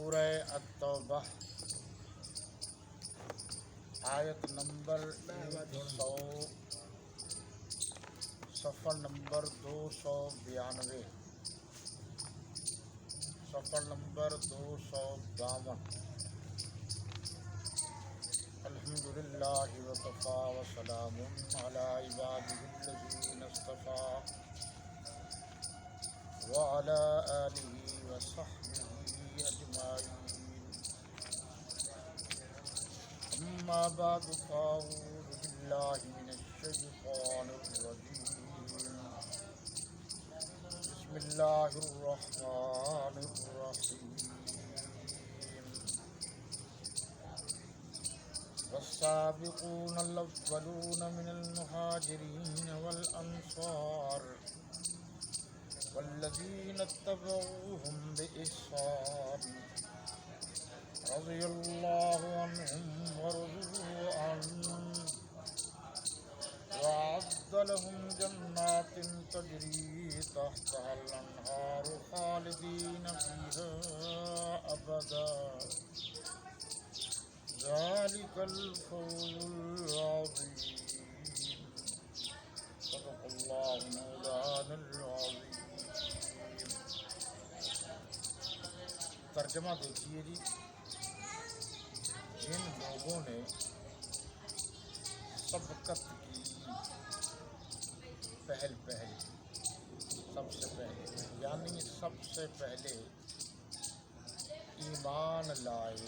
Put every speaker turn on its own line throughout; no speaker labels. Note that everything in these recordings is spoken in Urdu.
سورہ التوبہ آیت نمبر 100 صفحہ نمبر 292 صفحہ نمبر 252 الحمدللہ وکفی وسلام علی عبادہ الذین اصطفیٰ وعلی آلہ وصحبہ اجمعین اما بعد فاعوذ باللہ من الشیطان الرجیم بسم اللہ الرحمن الرحیم والسابقون الاولون من المہاجرین والانصار والذین اتبعوهم بإحسان رضی اللہ عنہم ورضوا عنہ وأعد لهم جنات تجری تحتها الأنہار خالدین فیہا ابدا ذلک الفوز العظیم صدق اللہ مولانا العظیم۔ ترجمہ دیکھیے جی، جن لوگوں نے سبقت کی پہل سب سے پہلے یعنی سب سے پہلے ایمان لائے،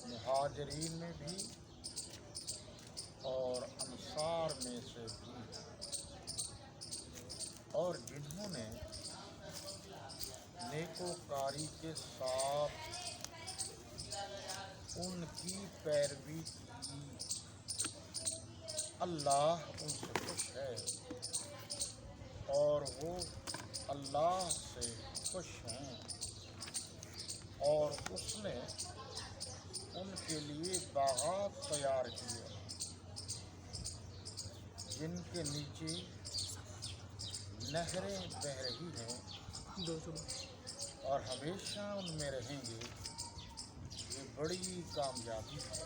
مہاجرین میں بھی اور انصار میں سے بھی، اور جنہوں نے نیکوکاری کے ساتھ ان کی پیروی کی، اللہ ان سے خوش ہے اور وہ اللہ سے خوش ہیں، اور اس نے ان کے لیے باغات تیار کیے جن کے نیچے نہریں بہہ رہی ہیں اور ہمیشہ ان میں رہیں گے۔ یہ بڑی کامیابی ہے۔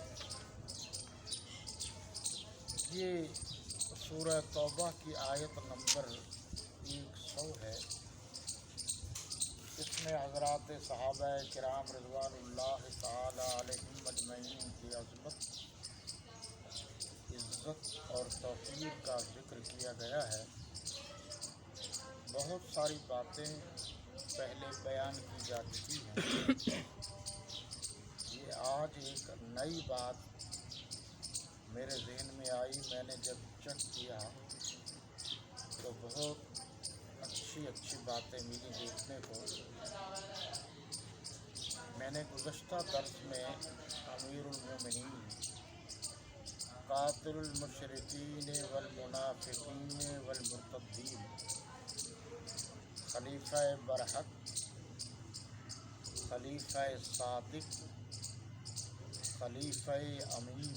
یہ سورہ توبہ کی آیت نمبر 100 ہے۔ اس میں حضرات صحابہ کرام رضوان اللہ تعالی علیہم اجمعین کی عظمت، عزت اور توقیر کا ذکر کیا گیا ہے۔ بہت ساری باتیں پہلے بیان کی جا چکی ہیں۔ یہ آج ایک نئی بات میرے ذہن میں آئی، میں نے جب چیک کیا تو بہت اچھی باتیں ملی دیکھنے کو۔ میں نے گزشتہ درس میں امیر المومنین قاتل المشرکین والمنافقین والمرتدین، خلیفہ برحق، خلیفہ صادق، خلیفہ امین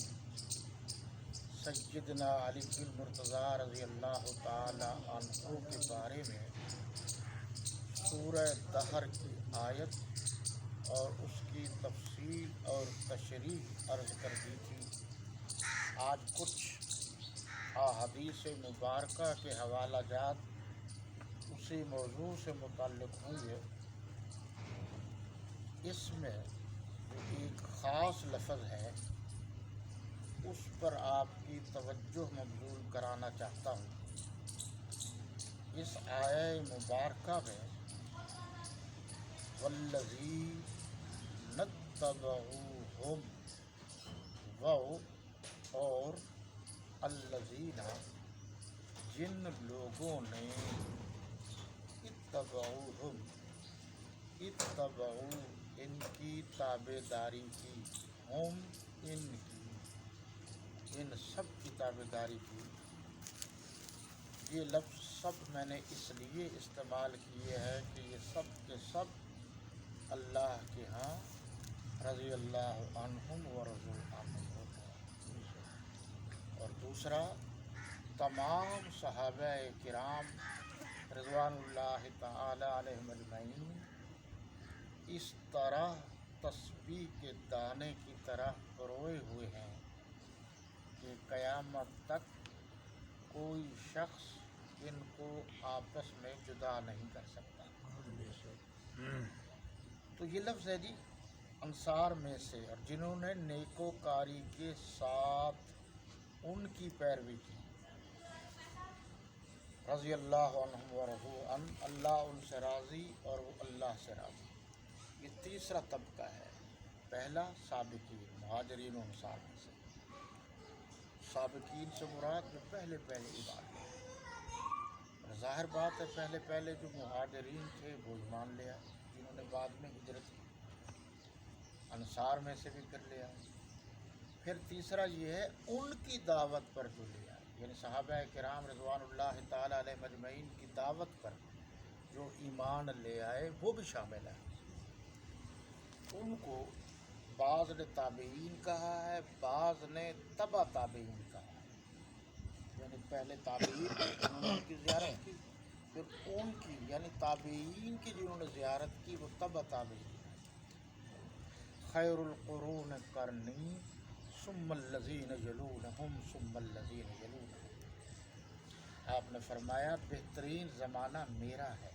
سیدنا علی بن مرتضیٰ رضی اللہ تعالی عنہ کے بارے میں سورہ دہر کی آیت اور اس کی تفصیل اور تشریح عرض کر دی تھی۔ آج کچھ احادیث مبارکہ کے حوالہ جات اسی موضوع سے متعلق ہوں گے۔ اس میں جو ایک خاص لفظ ہے اس پر آپ کی توجہ مبذول کرانا چاہتا ہوں۔ اس آیہ مبارکہ میں والذین اتبعوہم اور الذین جن لوگوں نے اتبعوہم ان کی تابع داری کی، ہم ان سب کی تابع داری کی۔ یہ لفظ سب میں نے اس لیے استعمال کیے ہیں کہ یہ سب کے سب اللہ کے ہاں رضی اللہ عنہم ورضوا عنہ ہوتے ہیں۔ اور دوسرا، تمام صحابہ کرام رضوان اللہ تعالی علیہم اجمعین اس طرح تسبیح کے دانے کی طرح پروئے ہوئے ہیں کہ قیامت تک کوئی شخص ان کو آپس میں جدا نہیں کر سکتا۔ تو یہ لفظ ہے جی انصار میں سے، اور جنہوں نے نیکوکاری کے ساتھ ان کی پیروی کی، رضی اللہ عنہم ورضوا عنہ، اللہ ان سے راضی اور وہ اللہ سے راضی۔ یہ تیسرا طبقہ ہے۔ پہلا سابقین، مہاجرین و انصار میں سے۔ سابقین سے مراد جو پہلے ایمان لے آئے۔ ظاہر بات ہے پہلے جو مہاجرین تھے وہ ایمان لے آئے، جنہوں نے بعد میں ہجرت کی۔ انصار میں سے بھی پھر لے آئے۔ پھر تیسرا یہ ہے ان کی دعوت پر جو لے آئے، یعنی صحابہ کرام رضوان اللہ تعالی علیہ مجمعین کی دعوت پر جو ایمان لے آئے وہ بھی شامل ہے۔ ان کو بعض نے تابعین کہا ہے، بعض نے تبع تابعین کہا ہے، یعنی پہلے تابعین انہوں نے ان کی زیارت کی، پھر ان کی یعنی تابعین کی جنہوں نے زیارت کی وہ تبع تابعین۔ خیر القرون قرنی ثم الذین یلونہم ثم الذین یلونہم۔ آپ نے فرمایا بہترین زمانہ میرا ہے،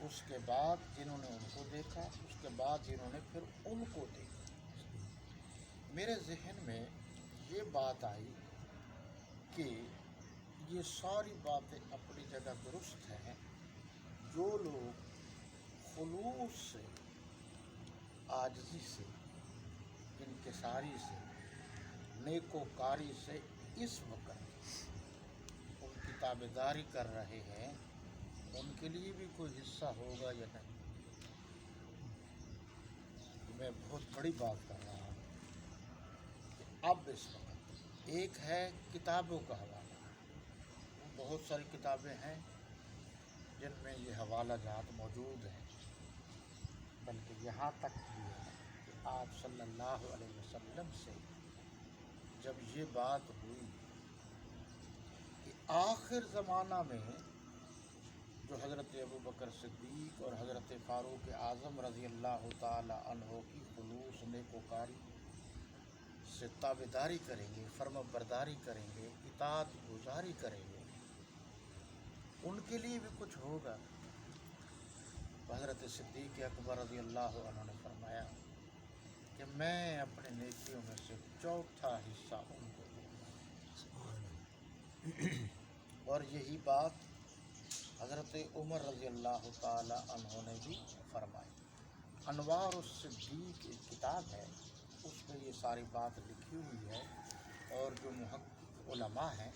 اس کے بعد جنہوں نے ان کو دیکھا، اس کے بعد جنہوں نے پھر ان کو دیکھا۔ میرے ذہن میں یہ بات آئی کہ یہ ساری باتیں اپنی جگہ درست ہیں۔ جو لوگ خلوص سے، عاجزی سے، انکساری سے، نیکوکاری سے اس وقت ان کی تابعداری کر رہے ہیں، ان کے لیے بھی کوئی حصہ ہوگا یا نہیں؟ میں بہت بڑی بات کر رہا ہوں کہ اب اس وقت ایک ہے کتابوں کا حوالہ، بہت ساری کتابیں ہیں جن میں یہ حوالہ جات موجود ہیں، بلکہ یہاں تک بھی ہے کہ آپ صلی اللہ علیہ وسلم سے جب یہ بات ہوئی کہ آخر زمانہ میں جو حضرت ابوبکر صدیق اور حضرت فاروق اعظم رضی اللہ تعالی عنہ کی خلوص نیکوکاری سے تابعداری کریں گے، فرما برداری کریں گے، اطاعت گزاری کریں گے، ان کے لیے بھی کچھ ہوگا۔ حضرت صدیق اکبر رضی اللہ عنہ نے فرمایا کہ میں اپنے نیکیوں میں سے چوتھا حصہ ان کو دوں گا، اور یہی بات حضرت عمر رضی اللہ تعالی عنہ نے بھی فرمائی۔ انوار الصدیق ایک کتاب ہے، اس میں یہ ساری بات لکھی ہوئی ہے، اور جو محقق علماء ہیں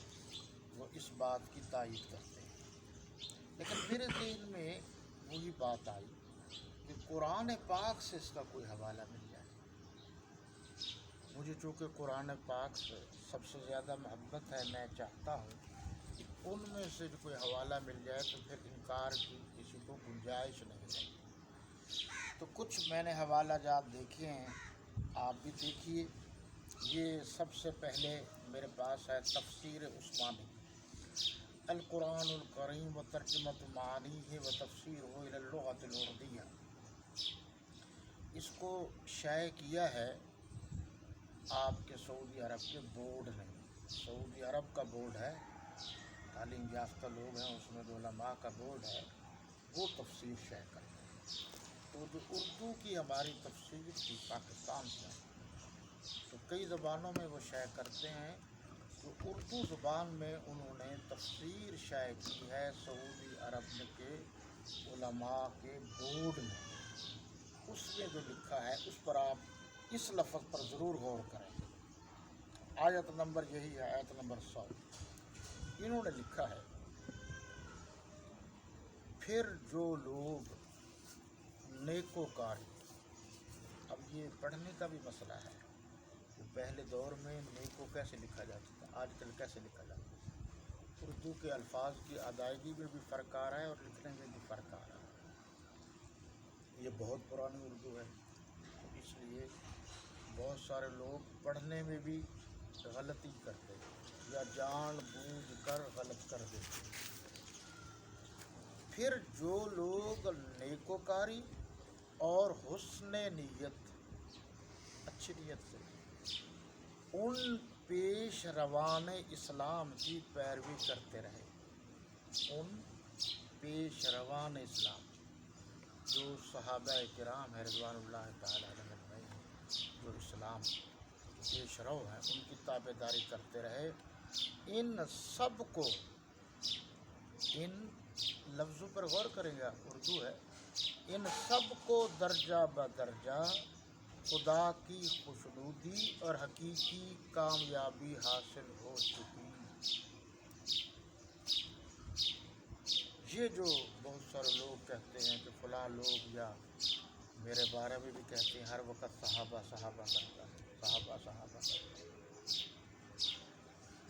وہ اس بات کی تائید کرتے ہیں۔ لیکن میرے ذہن میں وہی بات آئی کہ قرآن پاک سے اس کا کوئی حوالہ مل جائے۔ مجھے چونکہ قرآن پاک سے سب سے زیادہ محبت ہے، میں چاہتا ہوں کہ ان میں سے جو کوئی حوالہ مل جائے تو پھر انکار کی کسی کو گنجائش نہیں رہتی۔ تو کچھ میں نے حوالہ جات دیکھے ہیں، آپ بھی دیکھیے۔ یہ سب سے پہلے میرے پاس ہے تفسیر عثمانی، القرآن الکریم و ترجمۃ معانیہ و تفسیرہ الی اللغۃ العربیہ۔ اس کو شائع کیا ہے آپ کے سعودی عرب کے بورڈ نے۔ سعودی عرب کا بورڈ ہے، تعلیم یافتہ لوگ ہیں، اس میں جو علماء کا بورڈ ہے وہ تفسیر شائع کرتے ہیں۔ تو جو اردو کی ہماری تفسیر تھی پاکستان سے، تو کئی زبانوں میں وہ شائع کرتے ہیں، تو اردو زبان میں انہوں نے تفسیر شائع کی ہے سعودی عرب کے علماء کے بورڈ نے۔ اس میں جو لکھا ہے اس پر آپ اس لفظ پر ضرور غور کریں۔ آیت نمبر یہی ہے، آیت نمبر 100۔ انہوں نے لکھا ہے پھر جو لوگ نیکوکاری، اب یہ پڑھنے کا بھی مسئلہ ہے کہ پہلے دور میں نیکو کیسے لکھا جاتا تھا، آج کل کیسے لکھا جاتا ہے۔ اردو کے الفاظ کی ادائیگی میں بھی فرق آ رہا ہے اور لکھنے میں بھی فرق آ رہا ہے۔ یہ بہت پرانی اردو ہے، تو اس لیے بہت سارے لوگ پڑھنے میں بھی غلطی کرتے ہیں یا جان بوجھ کر غلط کر دیتے ہیں۔ پھر جو لوگ نیکوکاری اور حسن نیت، اچھی نیت سے ان پیش روان اسلام کی پیروی کرتے رہے. ان پیش روان اسلام جو صحابہ کرام ہے رضوان اللہ تعالی علیہ اجمعین، جو اسلام پیش رو ہیں، ان کی تابع داری کرتے رہے. ان سب کو، ان لفظوں پر غور کریں گے، اردو ہے، ان سب کو درجہ بدرجہ خدا کی خوشنودی اور حقیقی کامیابی حاصل ہو چکی. یہ جو بہت سارے لوگ کہتے ہیں کہ فلاں لوگ، یا میرے بارے میں بھی کہتے ہیں ہر وقت صحابہ صحابہ کرتا ہے، صحابہ صحابہ کرتا ہے،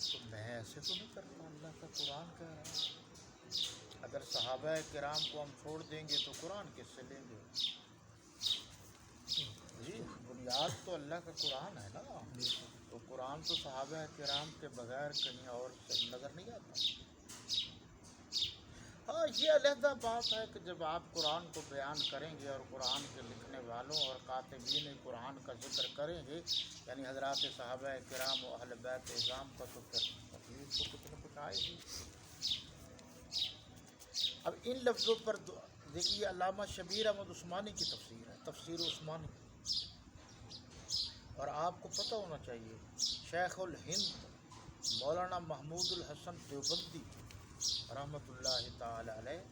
تو میں ایسے تو نہیں کرتا. اللہ کا قرآن کہہ رہا ہے اگر صحابہ کرام کو ہم چھوڑ دیں گے تو قرآن کس سے لیں گے؟ جی بنیاد تو اللہ کا قرآن ہے نا، تو قرآن تو صحابہ کرام کے بغیر کہیں اور نظر نہیں آتا. ہاں یہ علیحدہ بات ہے کہ جب آپ قرآن کو بیان کریں گے اور قرآن کے لکھنے والوں اور کاتبین قرآن کا ذکر کریں گے، یعنی حضرات صحابہ کرام و اہل بیت اعظام کا، تو پھر تکلیف تو کچھ نہ کچھ آئے گی. اب ان لفظوں پر دیکھیے علامہ شبیر احمد عثمانی کی تفسیر ہے، تفسیر عثمانی، اور آپ کو پتہ ہونا چاہیے شیخ الہند مولانا محمود الحسن دیوبندی رحمۃ اللہ تعالی علیہ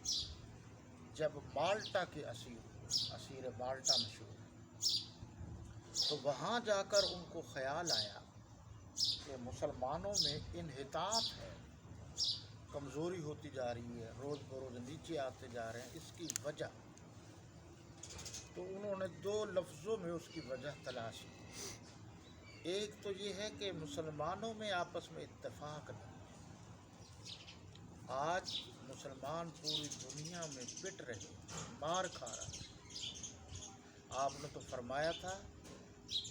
جب مالٹا کے اسیر مالٹا مشہور ہے، تو وہاں جا کر ان کو خیال آیا کہ مسلمانوں میں انحطاط ہے، کمزوری ہوتی جا رہی ہے، روز بروز نیچے آتے جا رہے ہیں. اس کی وجہ، تو انہوں نے 2 لفظوں میں اس کی وجہ تلاش کی. ایک تو یہ ہے کہ مسلمانوں میں آپس میں اتفاق نہیں. آج مسلمان پوری دنیا میں پٹ رہے، مار کھا رہا ہے. آپ نے تو فرمایا تھا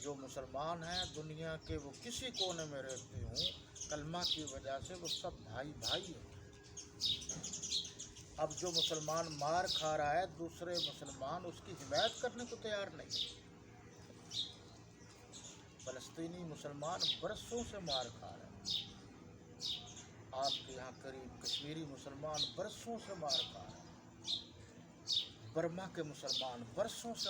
جو مسلمان ہیں دنیا کے وہ کسی کونے میں رہتے ہوں، کلمہ کی وجہ سے وہ سب بھائی بھائی ہیں. اب جو مسلمان مار کھا رہا ہے، دوسرے مسلمان اس کی حمایت کرنے کو تیار نہیں. فلسطینی مسلمان برسوں سے مار کھا رہے ہیں. آپ کے یہاں قریب کشمیری مسلمان برسوں سے مار کھا رہے ہیں. برما کے مسلمان برسوں سے